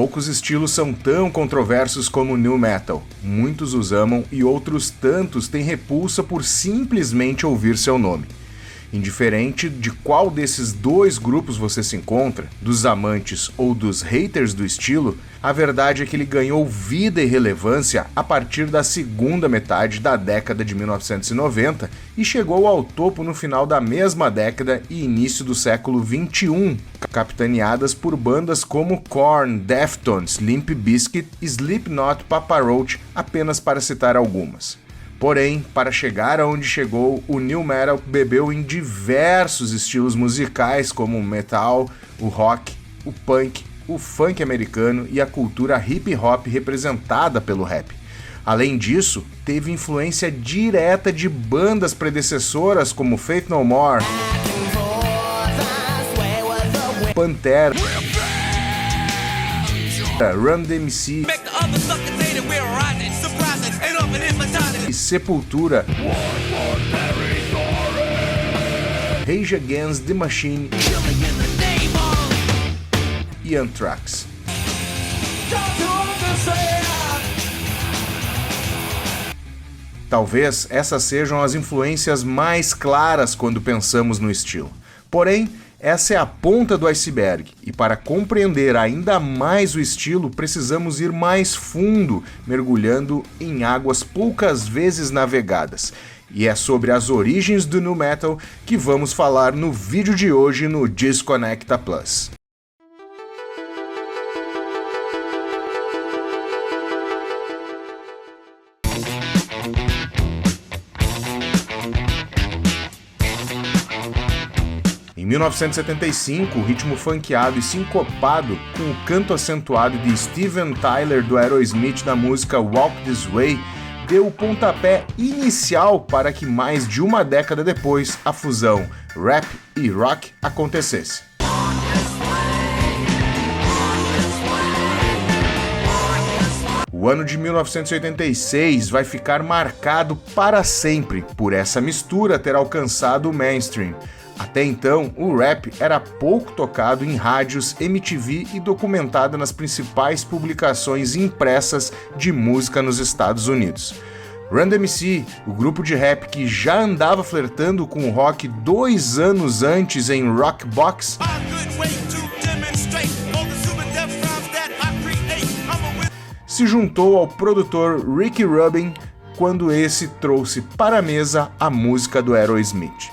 Poucos estilos são tão controversos como o nu metal. Muitos os amam e outros tantos têm repulsa por simplesmente ouvir seu nome. Indiferente de qual desses dois grupos você se encontra, dos amantes ou dos haters do estilo, a verdade é que ele ganhou vida e relevância a partir da segunda metade da década de 1990 e chegou ao topo no final da mesma década e início do século XXI, capitaneadas por bandas como Korn, Deftones, Limp Bizkit, Slipknot, Papa Roach, apenas para citar algumas. Porém, para chegar aonde chegou, o nu metal bebeu em diversos estilos musicais como o metal, o rock, o punk, o funk americano e a cultura hip hop representada pelo rap. Além disso, teve influência direta de bandas predecessoras como Faith No More, Pantera, Run DMC e Sepultura, Rage Against the Machine e Anthrax. Talvez essas sejam as influências mais claras quando pensamos no estilo. Porém, essa é a ponta do iceberg, e para compreender ainda mais o estilo, precisamos ir mais fundo, mergulhando em águas poucas vezes navegadas. E é sobre as origens do nu metal que vamos falar no vídeo de hoje no Disconnecta Plus. Em 1975, o ritmo funkeado e sincopado com o canto acentuado de Steven Tyler do Aerosmith na música Walk This Way deu o pontapé inicial para que mais de uma década depois a fusão rap e rock acontecesse. O ano de 1986 vai ficar marcado para sempre por essa mistura ter alcançado o mainstream. Até então, o rap era pouco tocado em rádios, MTV e documentado nas principais publicações impressas de música nos Estados Unidos. Run DMC, o grupo de rap que já andava flertando com o rock 2 anos antes em Rock Box, se juntou ao produtor Ricky Rubin quando esse trouxe para a mesa a música do Aerosmith.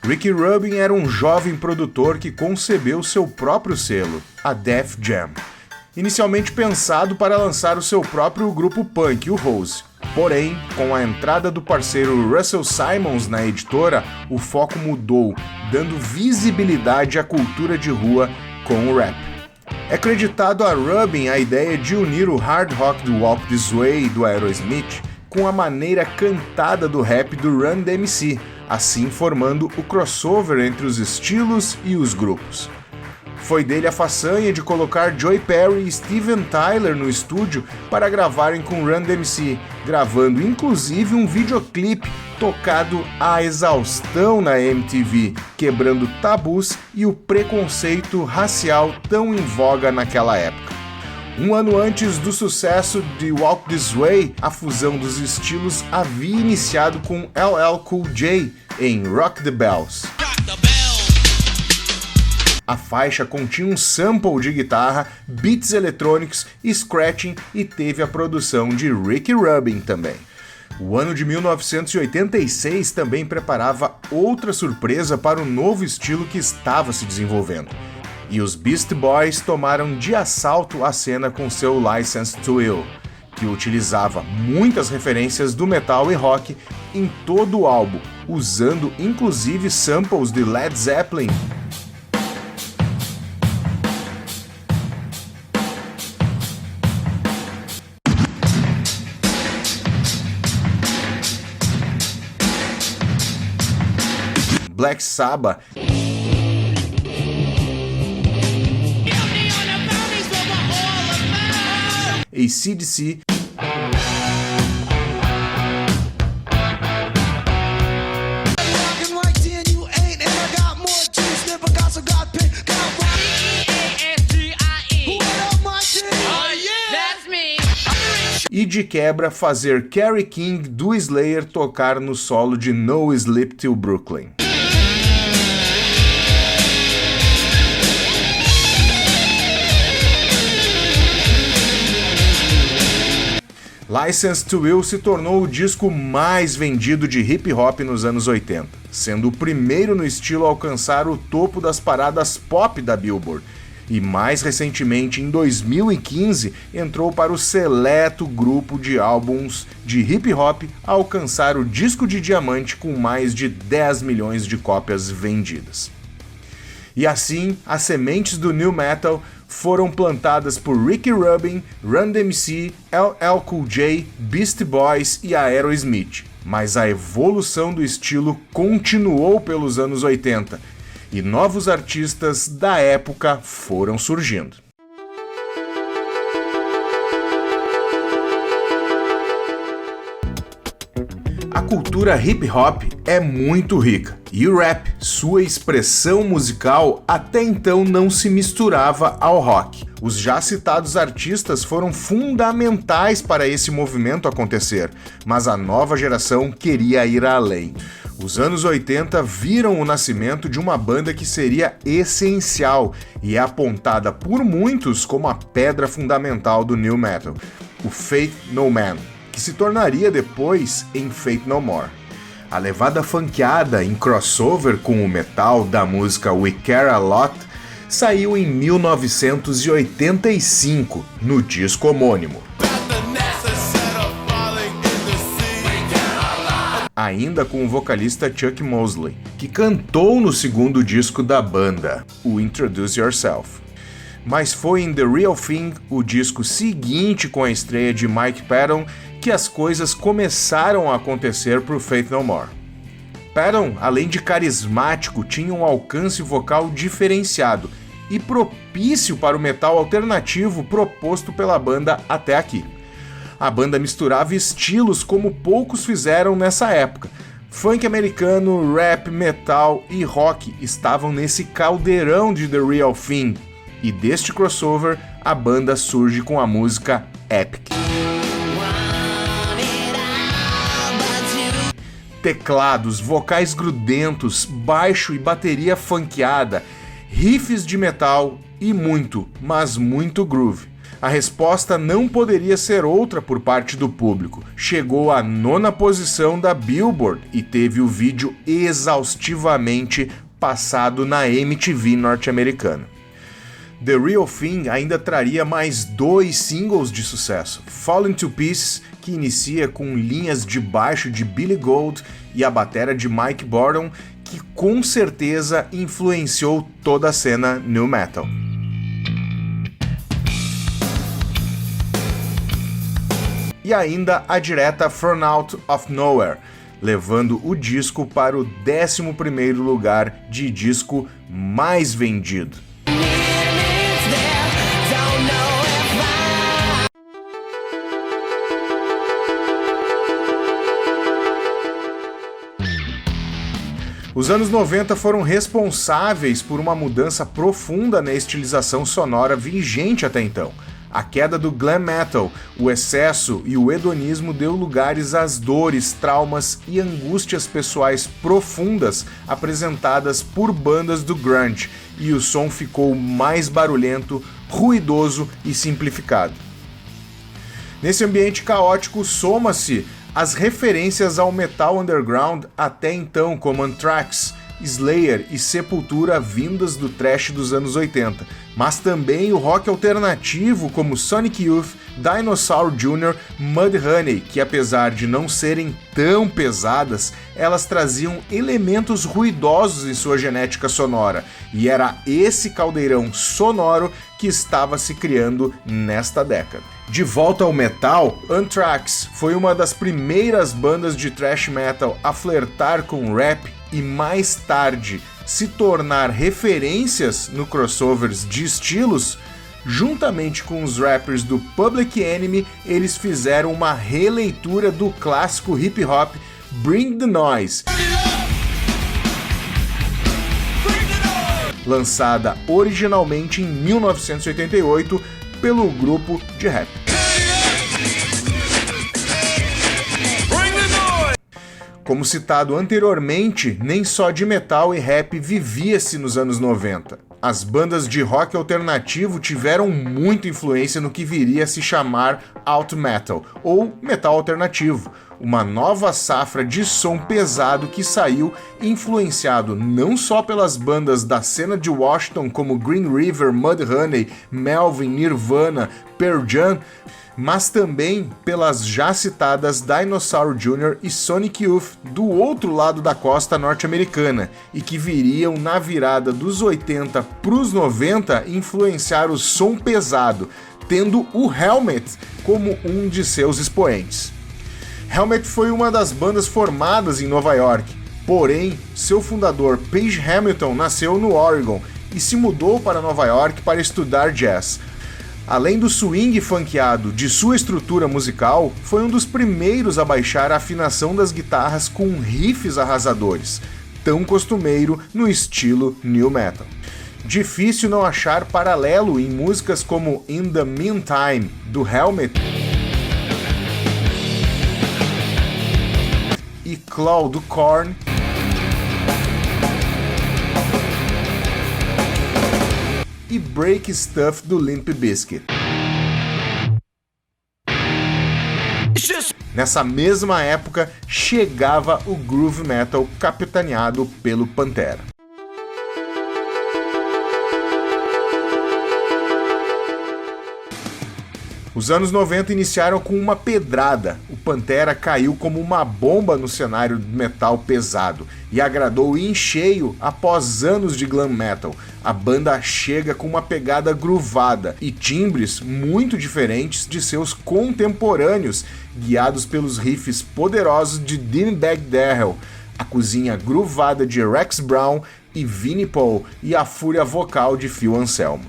Ricky Rubin era um jovem produtor que concebeu seu próprio selo, a Def Jam, inicialmente pensado para lançar o seu próprio grupo punk, o Rose. Porém, com a entrada do parceiro Russell Simmons na editora, o foco mudou, dando visibilidade à cultura de rua com o rap. É creditado a Rubin a ideia de unir o hard rock do Walk This Way do Aerosmith com a maneira cantada do rap do Run DMC, assim formando o crossover entre os estilos e os grupos. Foi dele a façanha de colocar Joey Perry e Steven Tyler no estúdio para gravarem com Run DMC, gravando inclusive um videoclipe tocado à exaustão na MTV, quebrando tabus e o preconceito racial tão em voga naquela época. Um ano antes do sucesso de Walk This Way, a fusão dos estilos havia iniciado com LL Cool J em Rock the Bells. A faixa continha um sample de guitarra, beats eletrônicos, scratching e teve a produção de Ricky Rubin também. O ano de 1986 também preparava outra surpresa para o novo estilo que estava se desenvolvendo. E os Beastie Boys tomaram de assalto a cena com seu License to Ill, que utilizava muitas referências do metal e rock em todo o álbum, usando inclusive samples de Led Zeppelin. Black Sabbath, AC/DC, de quebra fazer Kerry King do Slayer tocar no solo de No Sleep Till Brooklyn. License to Ill se tornou o disco mais vendido de hip hop nos anos 80, sendo o primeiro no estilo a alcançar o topo das paradas pop da Billboard, e mais recentemente, em 2015, entrou para o seleto grupo de álbuns de hip hop a alcançar o disco de diamante com mais de 10 milhões de cópias vendidas. E assim, as sementes do new metal foram plantadas por Ricky Rubin, Run DMC, LL Cool J, Beastie Boys e Aerosmith. Mas a evolução do estilo continuou pelos anos 80 e novos artistas da época foram surgindo. A cultura hip hop é muito rica, e o rap, sua expressão musical, até então não se misturava ao rock. Os já citados artistas foram fundamentais para esse movimento acontecer, mas a nova geração queria ir além. Os anos 80 viram o nascimento de uma banda que seria essencial e é apontada por muitos como a pedra fundamental do new metal, o Faith No Man, que se tornaria depois em Faith No More. A levada funkeada em crossover com o metal da música We Care A Lot saiu em 1985, no disco homônimo. Ainda com o vocalista Chuck Mosley, que cantou no segundo disco da banda, o Introduce Yourself. Mas foi em The Real Thing, o disco seguinte com a estreia de Mike Patton, que as coisas começaram a acontecer para o Faith No More. Patton, além de carismático, tinha um alcance vocal diferenciado e propício para o metal alternativo proposto pela banda até aqui. A banda misturava estilos como poucos fizeram nessa época. Funk americano, rap, metal e rock estavam nesse caldeirão de The Real Thing, e deste crossover a banda surge com a música Epic. Teclados, vocais grudentos, baixo e bateria funkeada, riffs de metal e muito, mas muito groove. A resposta não poderia ser outra por parte do público. Chegou à 9ª posição da Billboard e teve o vídeo exaustivamente passado na MTV norte-americana. The Real Thing ainda traria mais 2 singles de sucesso, Falling to Pieces, que inicia com linhas de baixo de Billy Gold e a batera de Mike Bordon, que com certeza influenciou toda a cena new metal. E ainda a direta From Out of Nowhere, levando o disco para o 11º lugar de disco mais vendido. Os anos 90 foram responsáveis por uma mudança profunda na estilização sonora vigente até então. A queda do glam metal, o excesso e o hedonismo deu lugares às dores, traumas e angústias pessoais profundas apresentadas por bandas do grunge, e o som ficou mais barulhento, ruidoso e simplificado. Nesse ambiente caótico soma-se as referências ao metal underground até então, como Anthrax, Slayer e Sepultura, vindas do thrash dos anos 80, mas também o rock alternativo como Sonic Youth, Dinosaur Jr., Mudhoney, que apesar de não serem tão pesadas, elas traziam elementos ruidosos em sua genética sonora, e era esse caldeirão sonoro que estava se criando nesta década. De volta ao metal, Anthrax foi uma das primeiras bandas de thrash metal a flertar com rap e mais tarde se tornar referências no crossovers de estilos. Juntamente com os rappers do Public Enemy, eles fizeram uma releitura do clássico hip hop Bring the Noise, lançada originalmente em 1988 pelo grupo de rap. Como citado anteriormente, nem só de metal e rap vivia-se nos anos 90. As bandas de rock alternativo tiveram muita influência no que viria a se chamar alt metal, ou metal alternativo, uma nova safra de som pesado que saiu influenciado não só pelas bandas da cena de Washington como Green River, Mudhoney, Melvin, Nirvana, Pearl Jam, mas também pelas já citadas Dinosaur Jr. e Sonic Youth do outro lado da costa norte-americana, e que viriam na virada dos 80 para os 90 influenciar o som pesado, tendo o Helmet como um de seus expoentes. Helmet foi uma das bandas formadas em Nova York, porém, seu fundador Page Hamilton nasceu no Oregon e se mudou para Nova York para estudar jazz. Além do swing funkeado de sua estrutura musical, foi um dos primeiros a baixar a afinação das guitarras com riffs arrasadores, tão costumeiro no estilo new metal. Difícil não achar paralelo em músicas como In the Meantime, do Helmet, e Claw, do Korn, e Break Stuff, do Limp Bizkit. Nessa mesma época, chegava o groove metal capitaneado pelo Pantera. Os anos 90 iniciaram com uma pedrada. O Pantera caiu como uma bomba no cenário de metal pesado e agradou em cheio após anos de glam metal. A banda chega com uma pegada groovada e timbres muito diferentes de seus contemporâneos, guiados pelos riffs poderosos de Dimebag Darrell, a cozinha groovada de Rex Brown e Vinnie Paul e a fúria vocal de Phil Anselmo.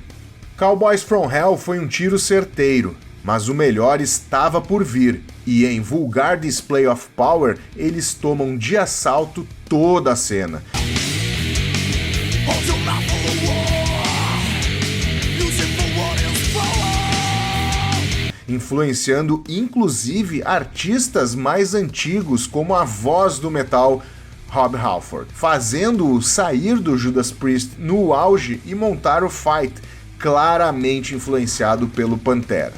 Cowboys from Hell foi um tiro certeiro, mas o melhor estava por vir, e em vulgar display of power, eles tomam de assalto toda a cena. Influenciando inclusive artistas mais antigos como a voz do metal Rob Halford, fazendo-o sair do Judas Priest no auge e montar o Fight, claramente influenciado pelo Pantera.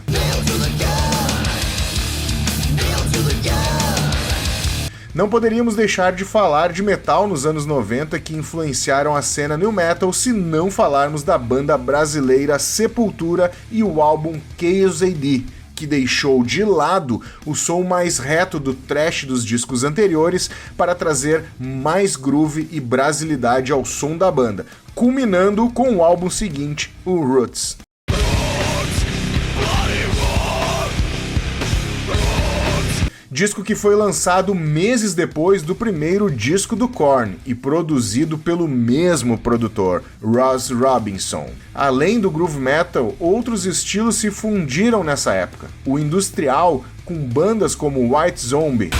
Não poderíamos deixar de falar de metal nos anos 90 que influenciaram a cena new metal se não falarmos da banda brasileira Sepultura e o álbum Chaos AD, que deixou de lado o som mais reto do thrash dos discos anteriores para trazer mais groove e brasilidade ao som da banda, culminando com o álbum seguinte, o Roots. Disco que foi lançado meses depois do primeiro disco do Korn e produzido pelo mesmo produtor, Ross Robinson. Além do groove metal, outros estilos se fundiram nessa época. O industrial, com bandas como White Zombie,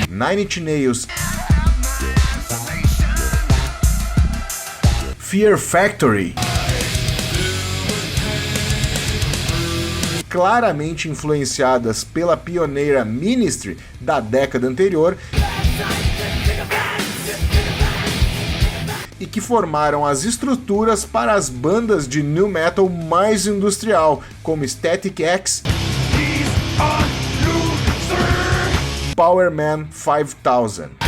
Nine Inch Nails, Fear Factory, claramente influenciadas pela pioneira Ministry da década anterior e que formaram as estruturas para as bandas de nu metal mais industrial, como Static X, Power Man 5000.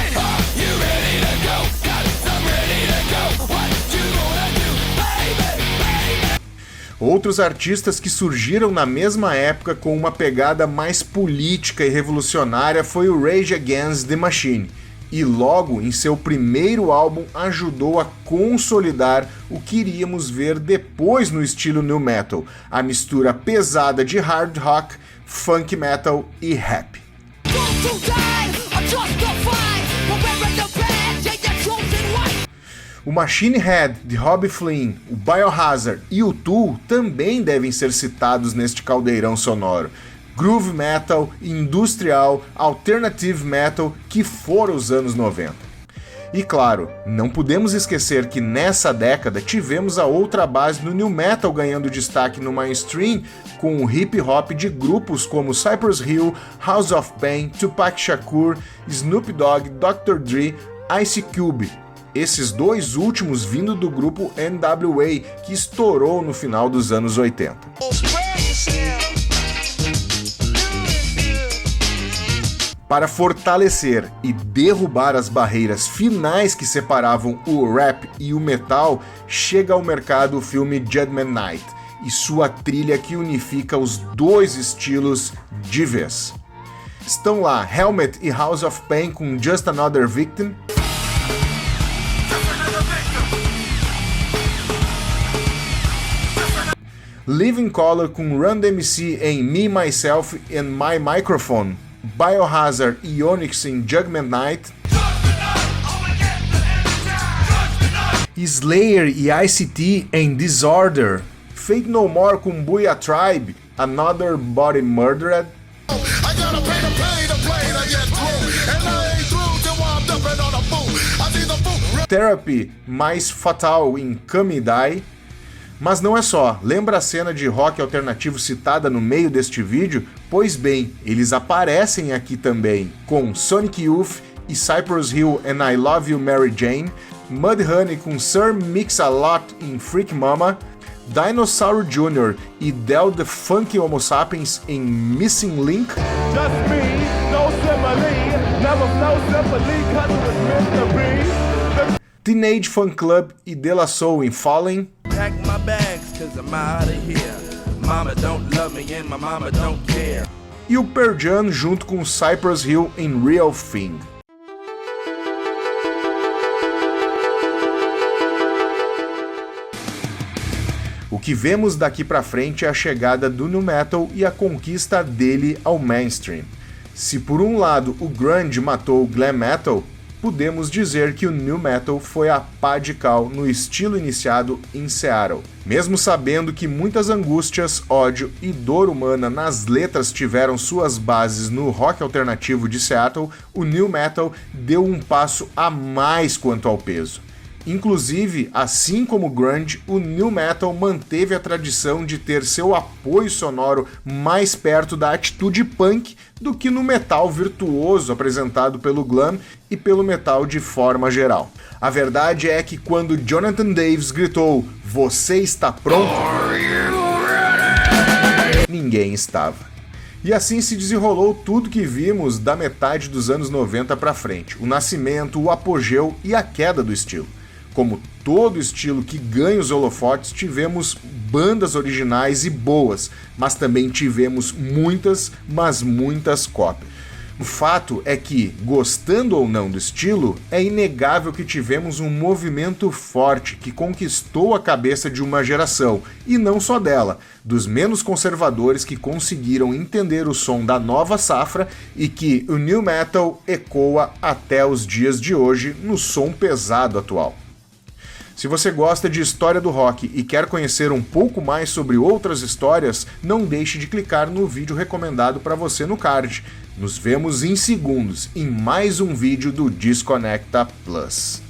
Outros artistas que surgiram na mesma época com uma pegada mais política e revolucionária foi o Rage Against the Machine, e logo em seu primeiro álbum ajudou a consolidar o que iríamos ver depois no estilo nu metal, a mistura pesada de hard rock, funk metal e rap. O Machine Head, de Robb Flynn, o Biohazard e o Tool também devem ser citados neste caldeirão sonoro. Groove metal, industrial, alternative metal que foram os anos 90. E claro, não podemos esquecer que nessa década tivemos a outra base do new metal ganhando destaque no mainstream com o hip hop de grupos como Cypress Hill, House of Pain, Tupac Shakur, Snoop Dogg, Dr. Dre, Ice Cube. Esses dois últimos vindo do grupo NWA, que estourou no final dos anos 80. Para fortalecer e derrubar as barreiras finais que separavam o rap e o metal, chega ao mercado o filme Judgment Night e sua trilha que unifica os dois estilos de vez. Estão lá Helmet e House of Pain com Just Another Victim, Living Colour com Run DMC em Me, Myself and My Microphone, Biohazard e Onyx em Judgment Night, Slayer e Ice-T em Disorder, Fate No More com Booyah Tribe, Another Body Murdered, Therapy mais Fatal em Come e Die. Mas não é só, lembra a cena de rock alternativo citada no meio deste vídeo? Pois bem, eles aparecem aqui também, com Sonic Youth e Cypress Hill and I Love You Mary Jane, Mudhoney com Sir Mix-a-Lot em Freak Mama, Dinosaur Jr. e Del the Funky Homo Sapiens em Missing Link, Teenage Fan Club e De La Soul em Fallen, e o Pearl Jam junto com Cypress Hill em Real Thing. O que vemos daqui pra frente é a chegada do nu metal e a conquista dele ao mainstream. Se por um lado o grunge matou o glam metal, podemos dizer que o nu metal foi a pá de cal no estilo iniciado em Seattle. Mesmo sabendo que muitas angústias, ódio e dor humana nas letras tiveram suas bases no rock alternativo de Seattle, o nu metal deu um passo a mais quanto ao peso. Inclusive, assim como o grunge, o nu metal manteve a tradição de ter seu apoio sonoro mais perto da atitude punk do que no metal virtuoso apresentado pelo glam e pelo metal de forma geral. A verdade é que quando Jonathan Davis gritou "Você está pronto?", ninguém estava. E assim se desenrolou tudo que vimos da metade dos anos 90 para frente, o nascimento, o apogeu e a queda do estilo. Como todo estilo que ganha os holofotes, tivemos bandas originais e boas, mas também tivemos muitas, mas muitas cópias. O fato é que, gostando ou não do estilo, é inegável que tivemos um movimento forte que conquistou a cabeça de uma geração, e não só dela, dos menos conservadores que conseguiram entender o som da nova safra e que o nu metal ecoa até os dias de hoje no som pesado atual. Se você gosta de história do rock e quer conhecer um pouco mais sobre outras histórias, não deixe de clicar no vídeo recomendado para você no card. Nos vemos em segundos em mais um vídeo do Desconecta Plus.